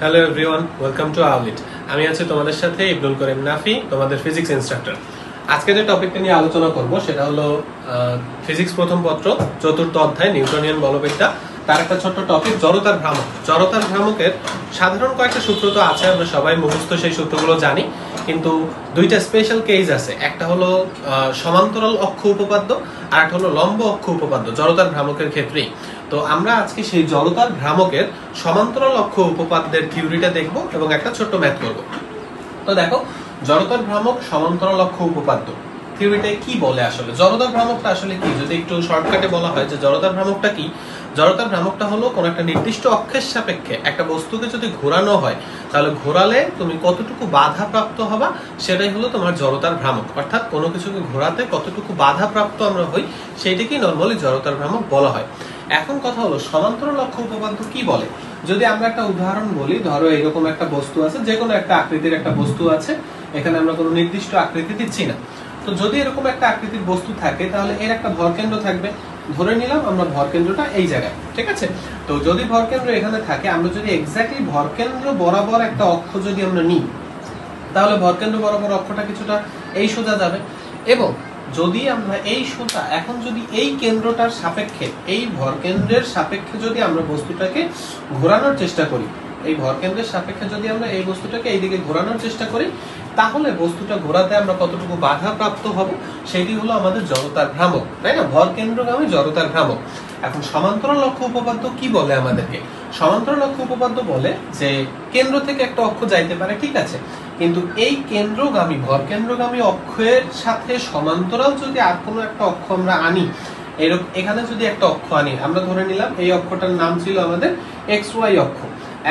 Hello everyone, welcome to outlet. আমি আছি তোমাদের সাথে ইবনুল করিম নাফি, তোমাদের ফিজিক্স ইনস্ট্রাক্টর। আজকে যে টপিকটা নিয়ে আলোচনা করব সেটা হলো ফিজিক্স প্রথম পত্র চতুর্থ অধ্যায় নিউটনিয়ান বলবিদ্যা, তার একটা ছোট্ট টপিক জড়তার ভ্রামক। জড়তার ভ্রামকের সাধারণ কয়েকটা সূত্র তো আছে, আমরা সবাই মুখস্থ সেই সূত্রগুলো জানি, কিন্তু দুইটা স্পেশাল কেস আছে। একটা হলো সমান্তরাল অক্ষ উপপাদ্য আর একটা হলো লম্ব অক্ষ উপপাদ্য জড়তার ভ্রামকের ক্ষেত্রেই। তো আমরা আজকে সেই জড়তার ভ্রামকের সমান্তরাল অক্ষ উপপাদ্যের থিওরিটা দেখব এবং একটা ছোট্ট ম্যাথ করব। তো দেখো, জড়তার ভ্রামক সমান্তরাল অক্ষ উপপাদ্য থিওরিটা কি বলে, আসলে জড়তার ভ্রামকটা আসলে কি, যদি একটু শর্টকাটে বলা হয় যে জড়তার ভ্রামকটা কি। জড়তার ভ্রামকটা হলো কোন একটা নির্দিষ্ট অক্ষের সাপেক্ষে একটা বস্তুকে যদি ঘোরানো হয়, তাহলে ঘোরালে তুমি কতটুকু বাধা প্রাপ্ত হবা সেটাই হলো তোমার জড়তার ভ্রামক। অর্থাৎ কোনো কিছুকে ঘোরাতে কতটুকু বাধা প্রাপ্ত আমরা হই সেইটাকেই নরমালি জড়তার ভ্রামক বলা হয়। এখন কথা হলো সমান্তরাল অক্ষ উপপাদ্য কি বলে। যদি আমরা একটা উদাহরণ বলি, ধরো এরকম একটা বস্তু আছে, যে কোনো একটা আকৃতির একটা বস্তু আছে, এখানে আমরা কোনো নির্দিষ্ট আকৃতি দিচ্ছি না। তো যদি এরকম একটা আকৃতির বস্তু থাকে তাহলে এর একটা ভরকেন্দ্র থাকবে। ধরে নিলাম আমরা ভরকেন্দ্রটা এই জায়গায়, ঠিক আছে। তো যদি ভরকেন্দ্র এখানে থাকে, আমরা যদি এক্স্যাক্টলি ভরকেন্দ্র বরাবর একটা অক্ষ যদি আমরা নিই, তাহলে ভরকেন্দ্র বরাবর অক্ষটা কিছুটা এই সোজা যাবে। এবং যদি আমরা এই সোজা এখন যদি এই কেন্দ্রটার সাপেক্ষে, এই ভরকেন্দ্রের সাপেক্ষে যদি আমরা বস্তুটাকে ঘোরানোর চেষ্টা করি, এই ভরকেন্দ্রের সাপেক্ষে যদি আমরা এই বস্তুটাকে এইদিকে ঘোরানোর চেষ্টা করি, তাহলে বস্তুটা ঘোরাতে আমরা কতটুকু বাধা প্রাপ্ত হব সেটি হলো আমাদের জড়তার ভ্রামক, তাই না? ভরকেন্দ্রগামী জড়তার ভ্রামক। এখন সমান্তরাল অক্ষ উপপাদ্য কি বলে আমাদেরকে? সমান্তরাল অক্ষ উপপাদ্য বলে যে কেন্দ্র থেকে একটা অক্ষ যাইতে পারে, ঠিক আছে, কিন্তু এই কেন্দ্রগামী ভরকেন্দ্রগামী অক্ষের সাথে সমান্তরাল যদি আর কোনো একটা অক্ষ আমরা আনি, এরকম এখানে যদি একটা অক্ষ আনি, আমরা ধরে নিলাম এই অক্ষটার নাম ছিল আমাদের এক্স ওয়াই অক্ষ।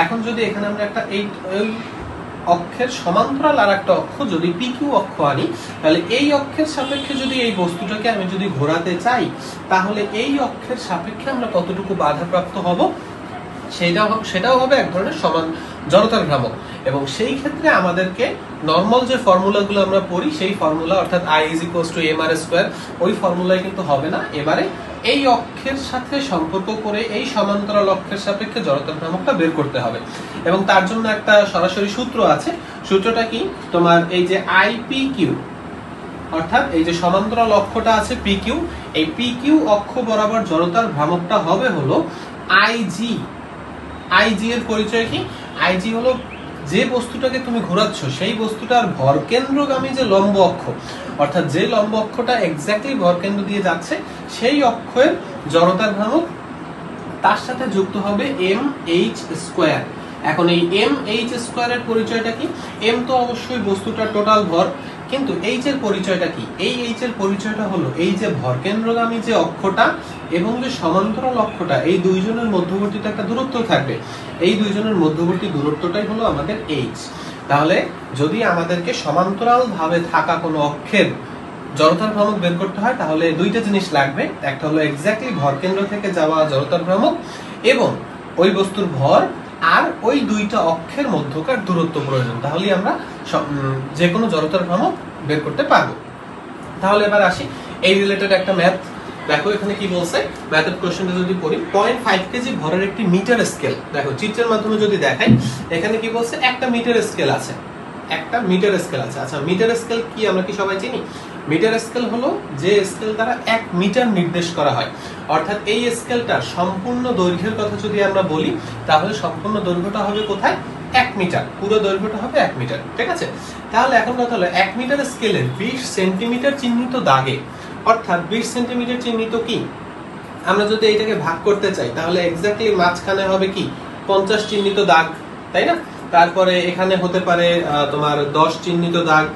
এখন যদি এখানে আমরা একটা এই অক্ষের সমান্তরাল আর একটা অক্ষ যদি পি কিউ অক্ষ আনি, তাহলে এই অক্ষের সাপেক্ষে যদি এই বস্তুটাকে আমি যদি ঘোরাতে চাই, তাহলে এই অক্ষের সাপেক্ষে আমরা কতটুকু বাধাপ্রাপ্ত হব সেটাও হবে এক ধরনের সমান জড়তার ভ্রামক। এবং সেই ক্ষেত্রে আমাদেরকে নর্মাল যে ফর্মুলাগুলো আমরা পড়ি সেই ফর্মুলা, অর্থাৎ I = mr², ওই ফর্মুলায় কিন্তু হবে না। এবারে এই অক্ষের সাথে সম্পর্ক করে এই সমান্তরাল অক্ষের সাপেক্ষে জড়তার ভ্রামকটা বের করতে হবে। এবং তার জন্য একটা সরাসরি সূত্র আছে। সূত্রটা কি, তোমার এই যে IPQ, অর্থাৎ এই যে সমান্তরাল অক্ষটা আছে PQ, এই PQ অক্ষ বরাবর জড়তার ভ্রামকটা হবে হলো IG। IG এর পরিচয় কি? IG হলো যে বস্তুটাকে তুমি ঘোরাচ্ছ সেই বস্তুটার ভরকেন্দ্রগামী যে লম্ব অক্ষ, অর্থাৎ যে লম্ব অক্ষটা এক্স্যাক্টলি ভরকেন্দ্র দিয়ে যাচ্ছে সেই অক্ষের জড়তার ভ্রামক, তার সাথে যুক্ত হবে mh²। এখন এই mh² এর পরিচয়টা কি? m তো অবশ্যই বস্তুটার টোটাল ভর, কিন্তু h এর পরিচয়টা কি? এই h এর পরিচয়টা হলো এই যে ভরকেন্দ্রগামী যে অক্ষটা এবং যে সমান্তরাল অক্ষটা, এই দুইজনের মধ্যবর্তীতে একটা দূরত্ব থাকবে। এই দুইজনের মধ্যবর্তী দূরত্বটাই হলো আমাদের h। তাহলে যদি আমাদেরকে সমান্তরাল ভাবে থাকা কোনো অক্ষের জড়তার ভ্রামক বের করতে হয়, তাহলে দুইটা জিনিস লাগবে। একটা হলো এক্স্যাক্টলি ভরকেন্দ্র থেকে যাওয়া জড়তার ভ্রামক এবং ওই বস্তুর ভর, আর ওই দুইটা অক্ষের মধ্যকার দূরত্ব প্রয়োজন, তাহলেই আমরা যে কোনো জড়তার ভ্রামক বের করতে পারবো। তাহলে এবার আসি এই রিলেটেড একটা ম্যাথ। দেখো এখানে কি বলছে, ম্যাথের কোশ্চেনটা যদি পড়ি, 0.5 কেজি ভরের একটি মিটার স্কেল। দেখো চিত্রের মাধ্যমে যদি দেখাই, এখানে কি বলছে, একটা মিটার স্কেল আছে, একটা মিটার স্কেল আছে। আচ্ছা, মিটার স্কেল কি আমরা কি সবাই চিনি? মিটার স্কেল হলো যে স্কেল দ্বারা 1 মিটার নির্দেশ করা হয়। অর্থাৎ এই স্কেলটার সম্পূর্ণ দৈর্ঘ্যের কথা যদি আমরা বলি, তাহলে সম্পূর্ণ দৈর্ঘ্যটা হবে কোথায়? 1 মিটার, পুরো দৈর্ঘ্যটা হবে 1 মিটার, ঠিক আছে। তাহলে এখন কথা হলো 1 মিটার স্কেলের 20 সেন্টিমিটার চিহ্নিত দাগে, অর্থাৎ 20 সেন্টিমিটার চিহ্নিত কি, আমরা যদি এইটাকে ভাগ করতে চাই, তাহলে এক্স্যাক্টলি মাঝখানে হবে কি 50 চিহ্নিত দাগ, তাই না? তারপরে এখানে হতে পারে তোমার 10 চিহ্নিত দাগ,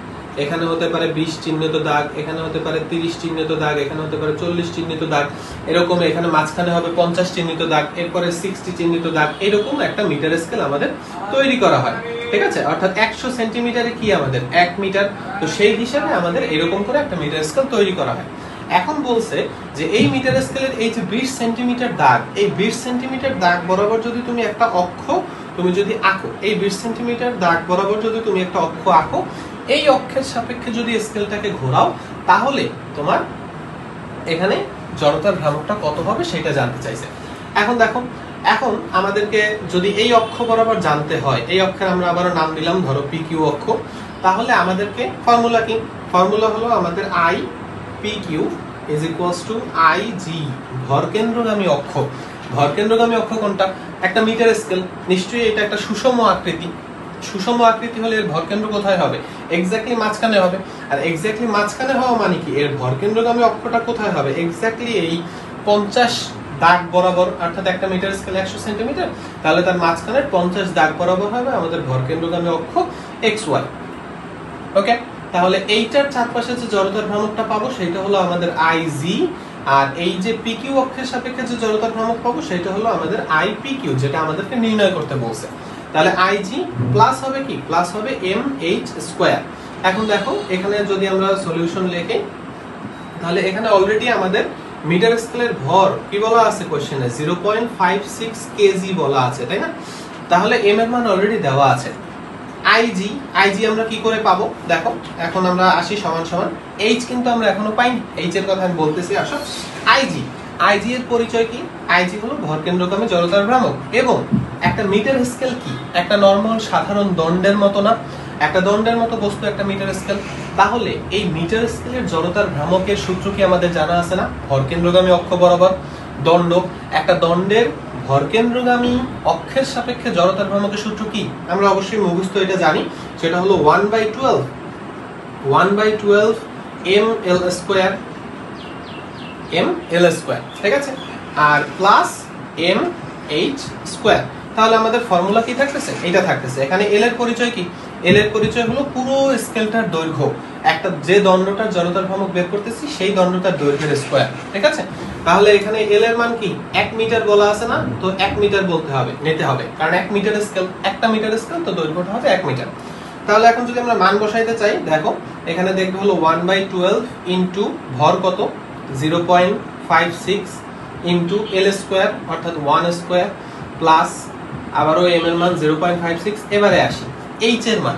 এখানে হতে পারে 20 চিহ্নিত দাগ, এখানে হতে পারে 30 চিহ্নিত দাগ, এখানে হতে পারে 40 চিহ্নিত দাগ, এরকম এখানে মাঝখানে হবে 50 চিহ্নিত দাগ, এরপরে 60 চিহ্নিত দাগ। এরকম একটা মিটার স্কেল আমাদের তৈরি করা হয়, ঠিক আছে। অর্থাৎ 100 সেন্টিমিটারে কি আমাদের 1 মিটার, তো সেই হিসাবে আমাদের এরকম করে একটা মিটার স্কেল তৈরি করা হয়। এখন বলছে যে এই মিটার স্কেলের এই যে 20 সেন্টিমিটার দাগ, এই 20 সেন্টিমিটার দাগ বরাবর যদি তুমি একটা অক্ষ তুমি যদি আঁকো, এই 20 সেন্টিমিটার দাগ বরাবর যদি তুমি একটা অক্ষ আঁকো, এই অক্ষের সাপেক্ষে যদি স্কেলটাকে ঘোরাও, তাহলে তোমার এখানে জড়তার ভ্রামকটা কত হবে সেটা জানতে চাইছে। এখন দেখো এখন আমাদেরকে যদি এই অক্ষ বরাবর জানতে হয়, এই অক্ষের আমরা আবারও নাম দিলাম ধরো পি কিউ অক্ষ, তাহলে আমাদেরকে ফর্মুলা কি? ফর্মুলা হলো আমাদের I P Q is equals to I G, ভরকেন্দ্রগামী অক্ষ। ভরকেন্দ্রগামী অক্ষ কোনটা? একটা মিটার স্কেল, নিশ্চয়ই এটা একটা সুষম আকৃতি। সুষম আকৃতি হলে এর ভরকেন্দ্র কোথায় হবে? এক্স্যাক্টলি মাঝখানে হবে। আর এক্স্যাক্টলি মাঝখানে হওয়া মানে কি? এর ভরকেন্দ্রগামী অক্ষটা কোথায় হবে? এক্স্যাক্টলি এই 50 দাগ বরাবর, অর্থাৎ একটা মিটার স্কেল 100 সেন্টিমিটার, তাহলে তার মাঝখানে 50 দাগ বরাবর হবে আমাদের ভরকেন্দ্রগামী অক্ষ এক্স ওয়াই। ওকে, তাহলে এইটার চারপাশে যে জড়তার ভ্রামকটা পাবো সেটা হলো আমাদের আই জি, আর এই যে পি কিউ অক্ষের সাপেক্ষে যে জড়তার ভ্রামক পাবো সেটা হলো আমাদের আই পি কিউ, যেটা আমাদেরকে নির্ণয় করতে বলছে। তাহলে আই জি প্লাস হবে কি? প্লাস হবে এম এইচ স্কোয়ার। এখন দেখো এখানে যদি আমরা সলিউশন লিখি, তাহলে এখানে অলরেডি আমাদের মিটার স্কেলের ভর কি বলা আছে কোশ্চেনে? 0.56 কেজি বলা আছে, তাই না? তাহলে এম এর মান অলরেডি দেওয়া আছে। আইজি আমরা কি করে পাবো? দেখো এখন আমরা আসি সমান সমান এইচ, কিন্তু আমরা এখনো পাইনি। এইচ এর কথা আমি বলতেছি, আসো। আইজি এর পরিচয় কি? আইজি হলো ভরকেন্দ্রগামী জড়তার ভ্রামক। এবং একটা মিটার স্কেল কি? একটা নরমাল সাধারণ দণ্ডের মতো না? একটা দণ্ডের মতো বস্তু একটা মিটার স্কেল। তাহলে এই মিটার স্কেলের জড়তার ভ্রামকের সূত্র কি আমাদের জানা আছে না? ভরকেন্দ্রগামী অক্ষ বরাবর দণ্ড, একটা দণ্ডের ভরকেন্দ্রগামী অক্ষের সাপেক্ষে জড়তার ভ্রামকের সূত্র কি? আমরা অবশ্যই মুখস্থ এটা জানি, সেটা হলো 1/12 এম এল স্কয়ার, ঠিক আছে, আর প্লাস এম এইচ স্কয়ার। তাহলে আমাদের ফর্মুলা কি থাকতেছে? এটা থাকতেছে। এখানে এল এর পরিচয় কি? এল এর পরিচয় হলো পুরো স্কেলটার দৈর্ঘ্য, একটা যে দণ্ডটার জড়তার ভ্রামক বের করতেছি সেই দণ্ডটার দৈর্ঘ্যের স্কয়ার, ঠিক আছে। তাহলে এখানে এল এর মান কি? 1 মিটার বলা আছে না? তো 1 মিটার বলতে হবে, নিতে হবে, কারণ 1 মিটার স্কেল, একটা মিটার স্কেল, তো দৈর্ঘ্যটা হবে 1 মিটার। তাহলে এখন যদি আমরা মান বসাইতে চাই, দেখো এখানে দেখবে হলো 1/12 ইনটু ভর কত? 0.56 ইনটু এল স্কয়ার, অর্থাৎ 1 স্কয়ার, প্লাস আবারও এম এর মান 0.56। এবারে আসি এইচ এর মান।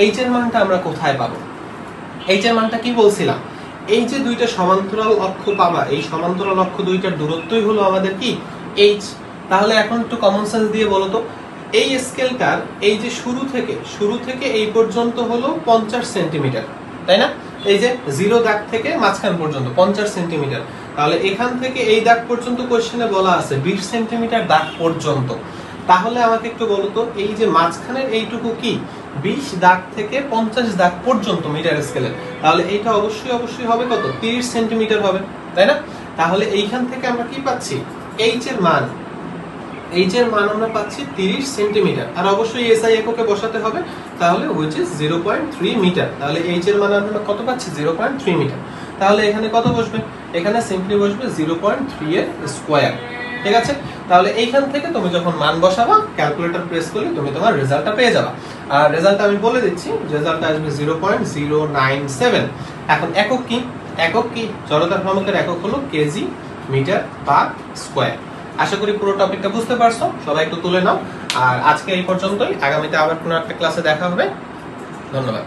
এইচ এর মানটা আমরা কোথায় পাবো? এইচ এর মানটা কি বলছিলাম? এই যে দুইটা সমান্তরাল অক্ষ পাবা, এই সমান্তরাল অক্ষ দুইটার দূরত্বই হলো আমাদের কি? এইচ। তাহলে এখন একটু কমন সেন্স দিয়ে বলো তো, এই স্কেলটার এই যে শুরু থেকে এই পর্যন্ত হলো 50 সেন্টিমিটার, তাই না? এই যে জিরো দাগ থেকে মাঝখান পর্যন্ত 50 সেন্টিমিটার। তাহলে এখান থেকে এই দাগ পর্যন্ত কোশ্চেনে বলা আছে 20 সেন্টিমিটার দাগ পর্যন্ত। তাহলে আমাকে একটু বলো তো, এই যে মাঝখানের এইটুকু কি? 20 দাগ থেকে 50 দাগ পর্যন্ত মিটার স্কেলে। তাহলে এইটা অবশ্যই হবে কত? 30 সেন্টিমিটার হবে, তাই না? তাহলে এইখান থেকে আমরা কি পাচ্ছি? এইচ এর মান আমরা পাচ্ছি 30 সেন্টিমিটার। আর অবশ্যই এসআই এককে বসাতে হবে, তাহলে which is 0.3 মিটার। তাহলে এইচ এর মান আমরা কত পাচ্ছি? 0.3 মিটার। তাহলে এখানে কত বসবে? এখানে সিম্পলি বসবে 0.3 এর স্কয়ার, ঠিক আছে। তাহলে এইখান থেকে তুমি যখন মান বসাবা, ক্যালকুলেটর প্রেস করলে তুমি তোমার রেজাল্টটা পেয়ে যাবা। আর রেজাল্টটা আমি বলে দিচ্ছি, রেজাল্টটা আসবে 0.097। এখন একক কি? জড়তার ভ্রামকের একক হলো কেজি মিটার পার স্কয়ার। আশা করি পুরো টপিকটা বুঝতে পারছো। সবাই একটু তুলে নাও। আর আজকে এই পর্যন্তই, আগামীতে আবার কোনো একটা ক্লাসে দেখা হবে। ধন্যবাদ।